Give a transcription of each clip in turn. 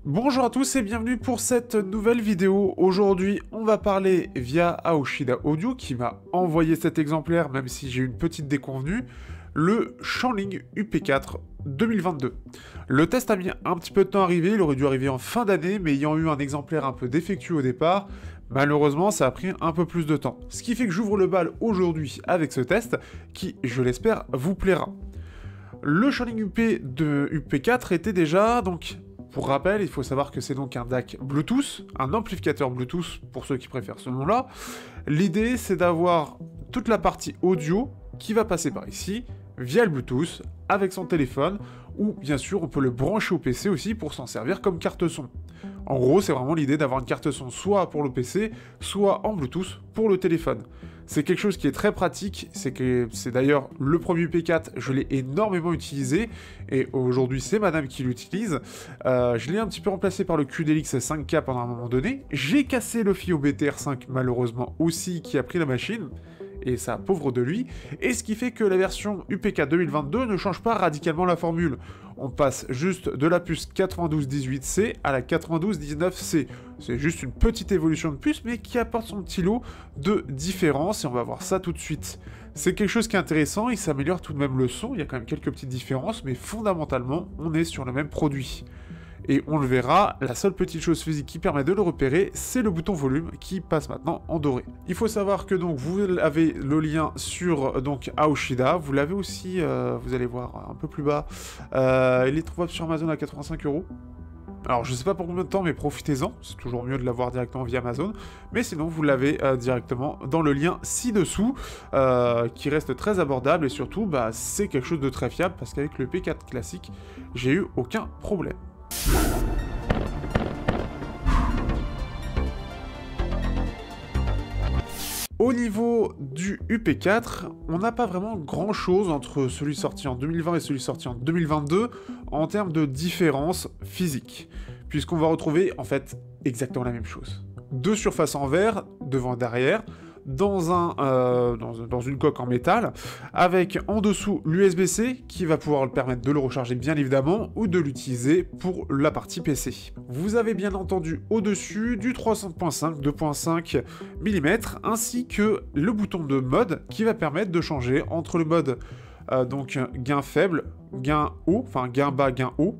Bonjour à tous et bienvenue pour cette nouvelle vidéo. Aujourd'hui, on va parler via Aoshida Audio qui m'a envoyé cet exemplaire, même si j'ai une petite déconvenue, le Shanling UP4 2022. Le test a mis un petit peu de temps à arriver, il aurait dû arriver en fin d'année, mais ayant eu un exemplaire un peu défectueux au départ, malheureusement ça a pris un peu plus de temps. Ce qui fait que j'ouvre le bal aujourd'hui avec ce test, qui, je l'espère, vous plaira. Le Shanling UP4 était déjà, donc, pour rappel, il faut savoir que c'est donc un DAC Bluetooth, un amplificateur Bluetooth pour ceux qui préfèrent ce nom-là. L'idée, c'est d'avoir toute la partie audio qui va passer par ici, via le Bluetooth, avec son téléphone, ou bien sûr, on peut le brancher au PC aussi pour s'en servir comme carte son. En gros, c'est vraiment l'idée d'avoir une carte son soit pour le PC, soit en Bluetooth pour le téléphone. C'est quelque chose qui est très pratique, c'est d'ailleurs le premier UP4, je l'ai énormément utilisé, et aujourd'hui c'est madame qui l'utilise. Je l'ai un petit peu remplacé par le QDLX 5K pendant un moment donné. J'ai cassé le FIO BTR5 malheureusement aussi qui a pris la machine, et ça pauvre de lui, et ce qui fait que la version UP4 2022 ne change pas radicalement la formule. On passe juste de la puce 9218C à la 9219C. C'est juste une petite évolution de puce, mais qui apporte son petit lot de différences, et on va voir ça tout de suite. C'est quelque chose qui est intéressant, il s'améliore tout de même le son, il y a quand même quelques petites différences, mais fondamentalement, on est sur le même produit. Et on le verra, la seule petite chose physique qui permet de le repérer, c'est le bouton volume qui passe maintenant en doré. Il faut savoir que donc vous avez le lien sur donc Aoshida, vous l'avez aussi, vous allez voir un peu plus bas, il est trouvable sur Amazon à 85 €. Alors je sais pas pour combien de temps, mais profitez-en, c'est toujours mieux de l'avoir directement via Amazon, mais sinon vous l'avez directement dans le lien ci-dessous, qui reste très abordable, et surtout bah, c'est quelque chose de très fiable, parce qu'avec le P4 classique, j'ai eu aucun problème. Au niveau du UP4, on n'a pas vraiment grand chose entre celui sorti en 2020 et celui sorti en 2022 en termes de différence physique, puisqu'on va retrouver en fait exactement la même chose. Deux surfaces en verre, devant et derrière, dans une coque en métal, avec en dessous l'USB-C qui va pouvoir le permettre de le recharger bien évidemment, ou de l'utiliser pour la partie PC. Vous avez bien entendu au-dessus du 300.5, 2.5 mm, ainsi que le bouton de mode qui va permettre de changer entre le mode donc gain faible, gain haut, enfin gain bas, gain haut,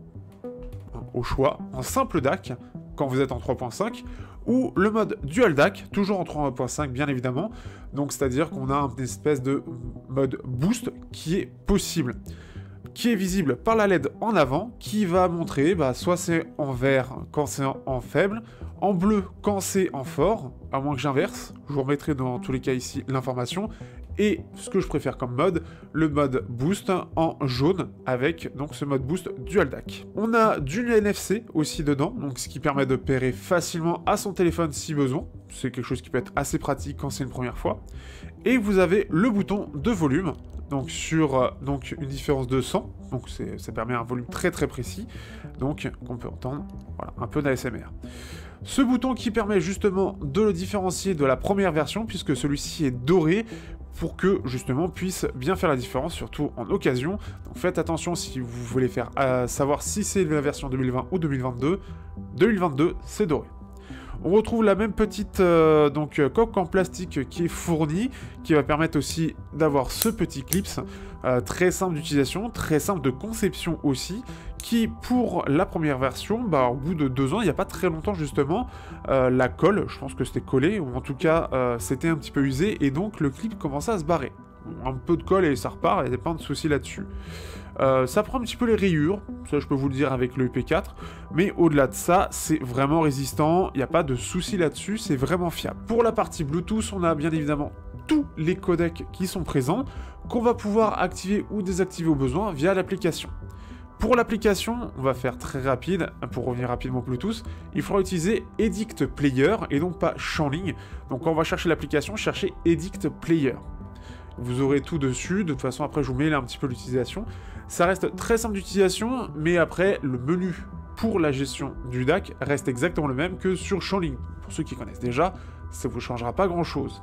au choix, en simple DAC, quand vous êtes en 3.5, ou le mode Dual DAC, toujours en 3.5 bien évidemment, donc c'est-à-dire qu'on a une espèce de mode boost qui est possible, qui est visible par la LED en avant, qui va montrer, bah, soit c'est en vert quand c'est en faible, en bleu quand c'est en fort, à moins que j'inverse, je vous remettrai dans tous les cas ici l'information, et ce que je préfère comme mode, le mode boost en jaune, avec donc ce mode boost dual DAC. On a du NFC aussi dedans, donc ce qui permet de pairer facilement à son téléphone si besoin, c'est quelque chose qui peut être assez pratique quand c'est une première fois. Et vous avez le bouton de volume, donc sur donc une différence de 100, donc ça permet un volume très très précis, donc qu'on peut entendre, voilà, un peu d'ASMR. Ce bouton qui permet justement de le différencier de la première version, puisque celui-ci est doré, pour que justement puisse bien faire la différence, surtout en occasion. Donc faites attention si vous voulez faire savoir si c'est la version 2020 ou 2022. 2022, c'est doré. On retrouve la même petite coque en plastique qui est fournie, qui va permettre aussi d'avoir ce petit clips, très simple d'utilisation, très simple de conception aussi, qui pour la première version, bah, au bout de 2 ans, il n'y a pas très longtemps justement, la colle, je pense que c'était collé, ou en tout cas c'était un petit peu usé, et donc le clip commençait à se barrer. Un peu de colle et ça repart, il n'y a pas de souci là-dessus. Ça prend un petit peu les rayures, ça je peux vous le dire avec le UP4, mais au-delà de ça, c'est vraiment résistant, il n'y a pas de souci là-dessus, c'est vraiment fiable. Pour la partie Bluetooth, on a bien évidemment tous les codecs qui sont présents, qu'on va pouvoir activer ou désactiver au besoin via l'application. Pour l'application, on va faire très rapide, pour revenir rapidement au Bluetooth, il faudra utiliser Edict Player et donc pas Shanling. Donc quand on va chercher l'application, cherchez Edict Player. Vous aurez tout dessus, de toute façon après je vous mets là un petit peu l'utilisation. Ça reste très simple d'utilisation, mais après le menu pour la gestion du DAC reste exactement le même que sur Shanling. Pour ceux qui connaissent déjà, ça ne vous changera pas grand chose.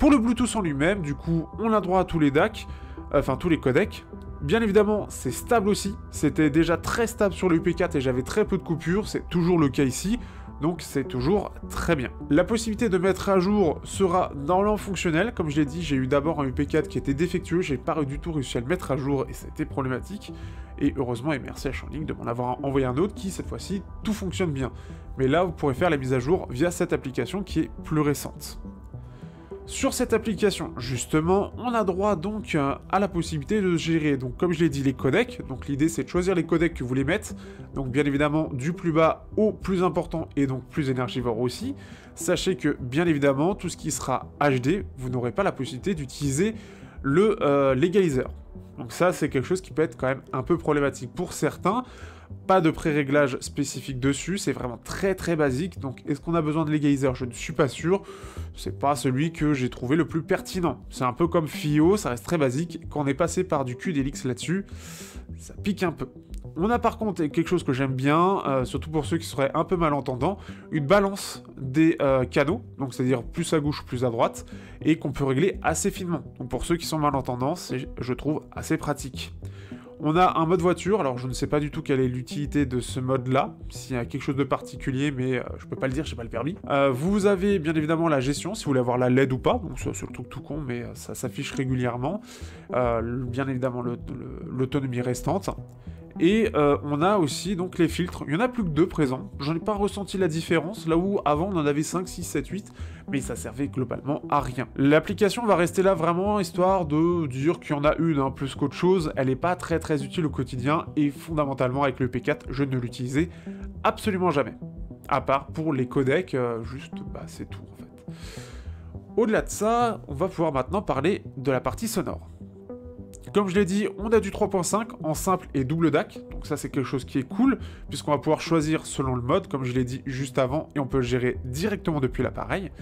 Pour le Bluetooth en lui-même, du coup, on a droit à tous les DAC, enfin tous les codecs, Bien évidemment, c'est stable aussi, c'était déjà très stable sur le UP4 et j'avais très peu de coupures, c'est toujours le cas ici, donc c'est toujours très bien. La possibilité de mettre à jour sera normalement fonctionnelle, comme je l'ai dit, j'ai eu d'abord un UP4 qui était défectueux, j'ai pas du tout réussi à le mettre à jour et c'était problématique, et heureusement, et merci à Shanling de m'en avoir envoyé un autre qui, cette fois-ci, tout fonctionne bien. Mais là, vous pourrez faire la mise à jour via cette application qui est plus récente. Sur cette application, justement, on a droit donc à la possibilité de gérer, donc comme je l'ai dit, les codecs. Donc l'idée c'est de choisir les codecs que vous voulez mettre, donc bien évidemment du plus bas au plus important et donc plus énergivore aussi. Sachez que bien évidemment, tout ce qui sera HD, vous n'aurez pas la possibilité d'utiliser le l'égaliseur. Donc ça c'est quelque chose qui peut être quand même un peu problématique pour certains. Pas de pré-réglage spécifique dessus, c'est vraiment très très basique, donc est-ce qu'on a besoin de l'égaliseur? Je ne suis pas sûr, c'est pas celui que j'ai trouvé le plus pertinent. C'est un peu comme FIO, ça reste très basique, quand on est passé par du QDLX là-dessus, ça pique un peu. On a par contre quelque chose que j'aime bien, surtout pour ceux qui seraient un peu malentendants, une balance des canaux, donc c'est-à-dire plus à gauche, plus à droite, et qu'on peut régler assez finement. Donc pour ceux qui sont malentendants, c'est, je trouve, assez pratique. On a un mode voiture, alors je ne sais pas du tout quelle est l'utilité de ce mode-là, s'il y a quelque chose de particulier, mais je peux pas le dire, j'ai pas le permis. Vous avez bien évidemment la gestion, si vous voulez avoir la LED ou pas, donc ça c'est le truc tout con, mais ça s'affiche régulièrement. Bien évidemment l'autonomie restante. Et on a aussi donc les filtres, il y en a plus que 2 présents, j'en ai pas ressenti la différence, là où avant on en avait 5, 6, 7, 8, mais ça servait globalement à rien. L'application va rester là vraiment histoire de dire qu'il y en a une, hein, plus qu'autre chose, elle n'est pas très très utile au quotidien, et fondamentalement avec le P4, je ne l'utilisais absolument jamais. À part pour les codecs, juste, bah c'est tout en fait. Au-delà de ça, on va pouvoir maintenant parler de la partie sonore. Comme je l'ai dit, on a du 3.5 en simple et double DAC, donc ça c'est quelque chose qui est cool, puisqu'on va pouvoir choisir selon le mode, comme je l'ai dit juste avant, et on peut le gérer directement depuis l'appareil,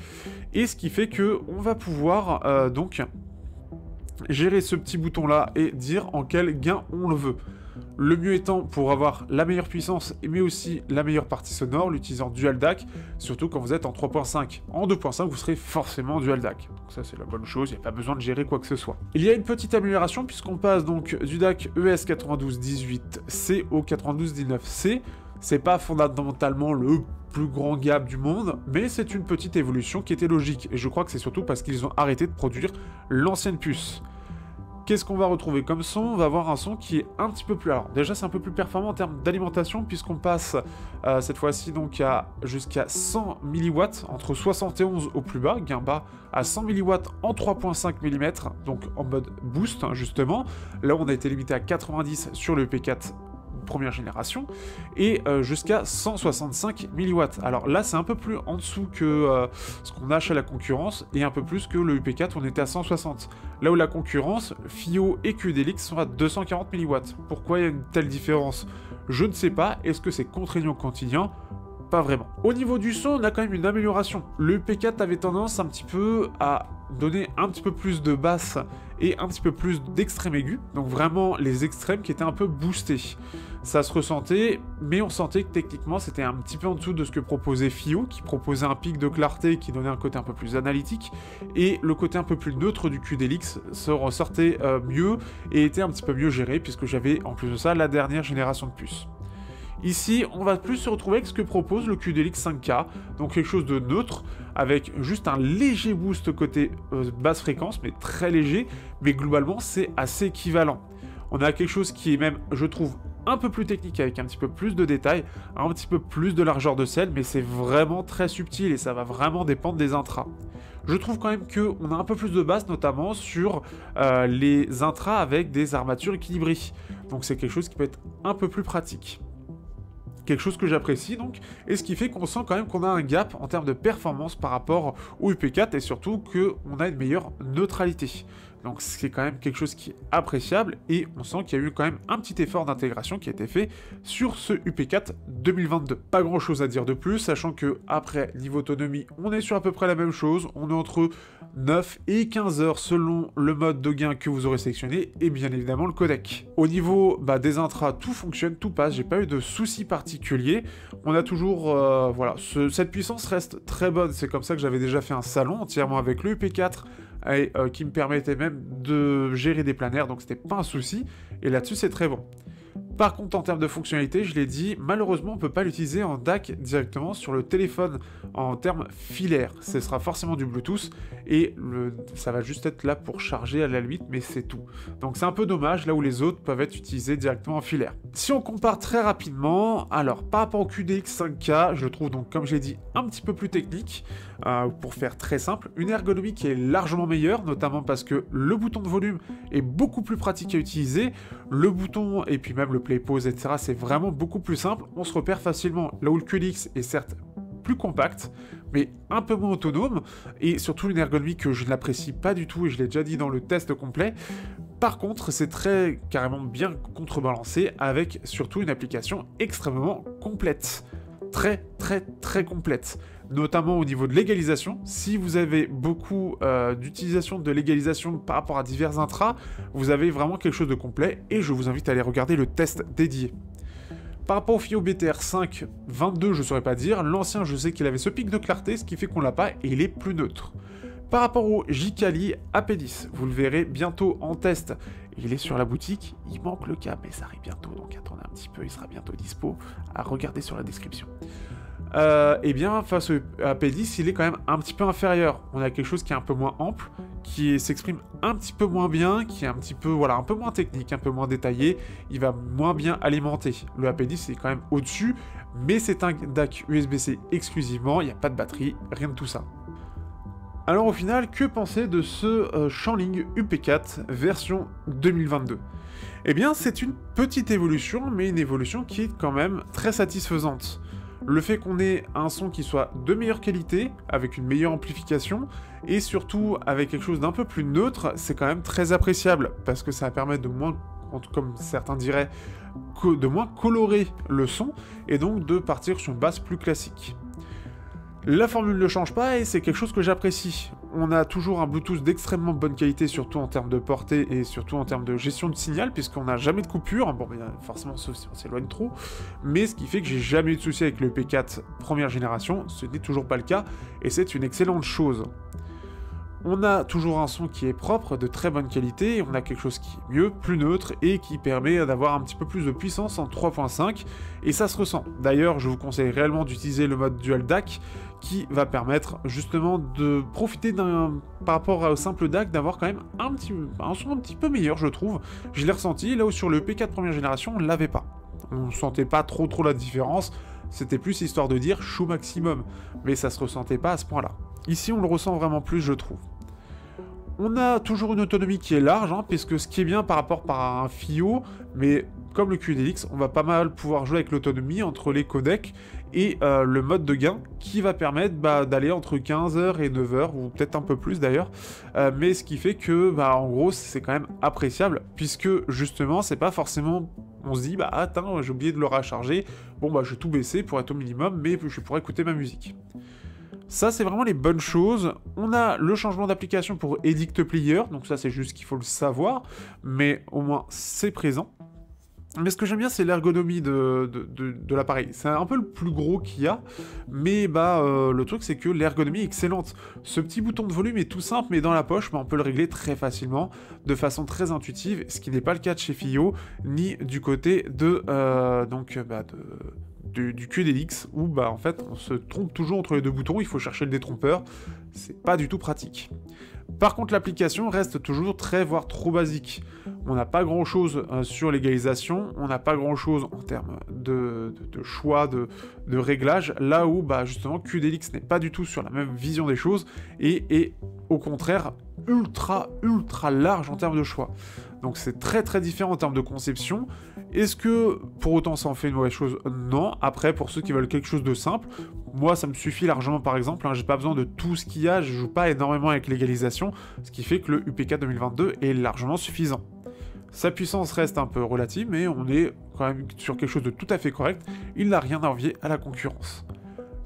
et ce qui fait que on va pouvoir donc gérer ce petit bouton là et dire en quel gain on le veut. Le mieux étant pour avoir la meilleure puissance, mais aussi la meilleure partie sonore, l'utilisant Dual DAC, surtout quand vous êtes en 3.5. En 2.5, vous serez forcément Dual DAC. Donc ça, c'est la bonne chose, il n'y a pas besoin de gérer quoi que ce soit. Il y a une petite amélioration, puisqu'on passe donc du DAC ES9218C au 9219C. C'est pas fondamentalement le plus grand gap du monde, mais c'est une petite évolution qui était logique. Et je crois que c'est surtout parce qu'ils ont arrêté de produire l'ancienne puce. Qu'est-ce qu'on va retrouver comme son? On va avoir un son qui est un petit peu plus... Alors déjà c'est un peu plus performant en termes d'alimentation puisqu'on passe cette fois-ci donc jusqu'à 100 mW, entre 71 au plus bas, gain bas à 100 mW en 3.5 mm, donc en mode boost hein, justement. Là on a été limité à 90 sur le P4 première génération, et jusqu'à 165 mW. Alors là, c'est un peu plus en dessous que ce qu'on a chez la concurrence, et un peu plus que le UP4, on était à 160. Là où la concurrence, FIO et QDLX sont à 240 mW. Pourquoi il y a une telle différence? Je ne sais pas. Est-ce que c'est contraignant au quotidien? Pas vraiment. Au niveau du son, on a quand même une amélioration. Le P4 avait tendance un petit peu à donner un petit peu plus de basse et un petit peu plus d'extrême aigu, donc vraiment les extrêmes qui étaient un peu boostés. Ça se ressentait, mais on sentait que techniquement c'était un petit peu en dessous de ce que proposait FIO, qui proposait un pic de clarté qui donnait un côté un peu plus analytique, et le côté un peu plus neutre du QDLX se ressortait mieux et était un petit peu mieux géré, puisque j'avais en plus de ça la dernière génération de puces. Ici, on va plus se retrouver avec ce que propose le QDLX 5K, donc quelque chose de neutre, avec juste un léger boost côté basse fréquence, mais très léger, mais globalement c'est assez équivalent. On a quelque chose qui est même, je trouve, un peu plus technique, avec un petit peu plus de détails, un petit peu plus de largeur de selle, mais c'est vraiment très subtil et ça va vraiment dépendre des intras. Je trouve quand même qu'on a un peu plus de basse, notamment sur les intras avec des armatures équilibrées, donc c'est quelque chose qui peut être un peu plus pratique. Quelque chose que j'apprécie donc, et ce qui fait qu'on sent quand même qu'on a un gap en termes de performance par rapport au UP4, et surtout qu'on a une meilleure neutralité. Donc c'est quand même quelque chose qui est appréciable, et on sent qu'il y a eu quand même un petit effort d'intégration qui a été fait sur ce UP4 2022. Pas grand chose à dire de plus, sachant que après, niveau autonomie, on est sur à peu près la même chose, on est entre 9 et 15 heures selon le mode de gain que vous aurez sélectionné, et bien évidemment le codec. Au niveau des intras, tout fonctionne, tout passe, j'ai pas eu de soucis particuliers, on a toujours, voilà, cette puissance reste très bonne, c'est comme ça que j'avais déjà fait un salon entièrement avec le UP4, et qui me permettait même de gérer des planaires, donc c'était pas un souci, et là-dessus c'est très bon. Par contre, en termes de fonctionnalité, je l'ai dit, malheureusement, on ne peut pas l'utiliser en DAC directement sur le téléphone en termes filaires. Ce sera forcément du Bluetooth et ça va juste être là pour charger à la limite, mais c'est tout. Donc c'est un peu dommage, là où les autres peuvent être utilisés directement en filaire. Si on compare très rapidement, alors par rapport au QDX 5K, je le trouve donc, comme je l'ai dit, un petit peu plus technique. Pour faire très simple, une ergonomie qui est largement meilleure, notamment parce que le bouton de volume est beaucoup plus pratique à utiliser, le bouton et puis même le play pause, etc., c'est vraiment beaucoup plus simple, on se repère facilement, là où le QDX est certes plus compact, mais un peu moins autonome, et surtout une ergonomie que je n'apprécie pas du tout, et je l'ai déjà dit dans le test complet. Par contre, c'est très carrément bien contrebalancé, avec surtout une application extrêmement complète. Très complète, notamment au niveau de l'égalisation. Si vous avez beaucoup d'utilisation de l'égalisation par rapport à divers intras, vous avez vraiment quelque chose de complet, et je vous invite à aller regarder le test dédié. Par rapport au FiiO BTR5 22, je ne saurais pas dire. L'ancien, je sais qu'il avait ce pic de clarté, ce qui fait qu'on l'a pas, et il est plus neutre. Par rapport au Jikali AP10, vous le verrez bientôt en test. Il est sur la boutique, il manque le câble, mais ça arrive bientôt, donc attendez un petit peu, il sera bientôt dispo, à regarder sur la description. Et bien, face au AP10, il est quand même un petit peu inférieur. On a quelque chose qui est un peu moins ample, qui s'exprime un petit peu moins bien, qui est un petit peu, voilà, un peu moins technique, un peu moins détaillé, il va moins bien alimenter. Le AP10 est quand même au-dessus, mais c'est un DAC USB-C exclusivement, il n'y a pas de batterie, rien de tout ça. Alors au final, que penser de ce Shanling UP4 version 2022 ? Eh bien, c'est une petite évolution, mais une évolution qui est quand même très satisfaisante. Le fait qu'on ait un son qui soit de meilleure qualité, avec une meilleure amplification, et surtout avec quelque chose d'un peu plus neutre, c'est quand même très appréciable, parce que ça permet de moins, comme certains diraient, de moins colorer le son, et donc de partir sur une base plus classique. La formule ne change pas et c'est quelque chose que j'apprécie. On a toujours un Bluetooth d'extrêmement bonne qualité, surtout en termes de portée et surtout en termes de gestion de signal, puisqu'on n'a jamais de coupure. Bon, bien, forcément, sauf si on s'éloigne trop. Mais ce qui fait que j'ai jamais eu de souci avec le P4 première génération. Ce n'est toujours pas le cas et c'est une excellente chose. On a toujours un son qui est propre, de très bonne qualité, et on a quelque chose qui est mieux, plus neutre, et qui permet d'avoir un petit peu plus de puissance en 3.5, et ça se ressent. D'ailleurs, je vous conseille réellement d'utiliser le mode Dual DAC, qui va permettre justement de profiter par rapport au simple DAC, d'avoir quand même un son un petit peu meilleur, je trouve. Je l'ai ressenti, là où sur le P4 première génération, on ne l'avait pas. On ne sentait pas trop la différence, c'était plus histoire de dire chou maximum, mais ça se ressentait pas à ce point-là. Ici, on le ressent vraiment plus, je trouve. On a toujours une autonomie qui est large, puisque ce qui est bien par rapport à un FiiO, mais comme le QDX, on va pas mal pouvoir jouer avec l'autonomie entre les codecs et le mode de gain, qui va permettre d'aller entre 15h et 9h, ou peut-être un peu plus d'ailleurs, mais ce qui fait que, en gros, c'est quand même appréciable, puisque justement, c'est pas forcément... On se dit, attends, j'ai oublié de le recharger, bon, je vais tout baisser pour être au minimum, mais je pourrais écouter ma musique. Ça, c'est vraiment les bonnes choses. On a le changement d'application pour Edict Player, donc ça, c'est juste qu'il faut le savoir, mais au moins, c'est présent. Mais ce que j'aime bien, c'est l'ergonomie de l'appareil. C'est un peu le plus gros qu'il y a, mais le truc, c'est que l'ergonomie est excellente. Ce petit bouton de volume est tout simple, mais dans la poche, on peut le régler très facilement, de façon très intuitive, ce qui n'est pas le cas de chez FiiO, ni du côté du QDX, où en fait on se trompe toujours entre les deux boutons, il faut chercher le détrompeur, c'est pas du tout pratique. Par contre, l'application reste toujours voire trop basique. On n'a pas grand chose sur l'égalisation, on n'a pas grand chose en termes de choix, de réglage, là où justement QDX n'est pas du tout sur la même vision des choses et est au contraire ultra large en termes de choix. Donc c'est très différent en termes de conception. Est-ce que pour autant ça en fait une mauvaise chose? Non. Après, pour ceux qui veulent quelque chose de simple, moi ça me suffit largement par exemple, j'ai pas besoin de tout ce qu'il y a, je joue pas énormément avec l'égalisation, ce qui fait que le UP4 2022 est largement suffisant. Sa puissance reste un peu relative, mais on est quand même sur quelque chose de tout à fait correct, il n'a rien à envier à la concurrence.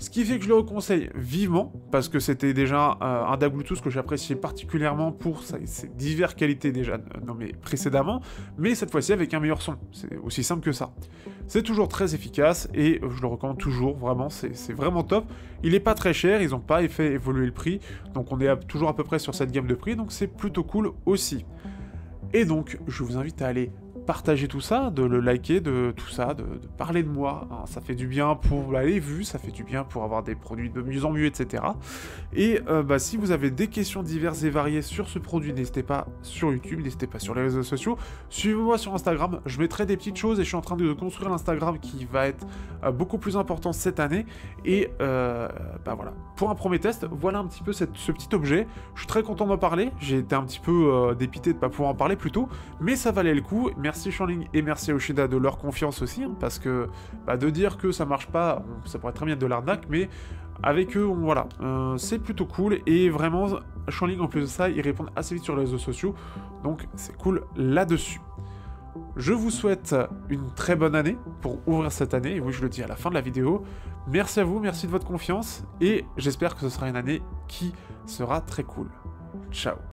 Ce qui fait que je le conseille vivement, parce que c'était déjà un DAC Bluetooth que j'appréciais particulièrement pour ses diverses qualités déjà nommées précédemment, mais cette fois-ci avec un meilleur son. C'est aussi simple que ça. C'est toujours très efficace et je le recommande toujours, vraiment, c'est vraiment top. Il est pas très cher, ils n'ont pas fait évoluer le prix, donc on est toujours à peu près sur cette gamme de prix, donc c'est plutôt cool aussi. Et donc, je vous invite à aller partager tout ça, de le liker, de tout ça, de parler de moi. Hein, ça fait du bien pour les vues, ça fait du bien pour avoir des produits de mieux en mieux, etc. Et si vous avez des questions diverses et variées sur ce produit, n'hésitez pas sur YouTube, n'hésitez pas sur les réseaux sociaux. Suivez-moi sur Instagram, je mettrai des petites choses et je suis en train de construire l'Instagram qui va être beaucoup plus important cette année. Et voilà, pour un premier test, voilà un petit peu ce petit objet. Je suis très content d'en parler, j'ai été un petit peu dépité de ne pas pouvoir en parler plus tôt, mais ça valait le coup. Merci Shanling et merci à Yoshida de leur confiance aussi, hein, parce que de dire que ça marche pas, ça pourrait très bien être de l'arnaque, mais avec eux, voilà, c'est plutôt cool, et vraiment, Shanling en plus de ça, ils répondent assez vite sur les réseaux sociaux, donc c'est cool là-dessus. Je vous souhaite une très bonne année pour ouvrir cette année, et oui, je le dis à la fin de la vidéo. Merci à vous, merci de votre confiance, et j'espère que ce sera une année qui sera très cool. Ciao.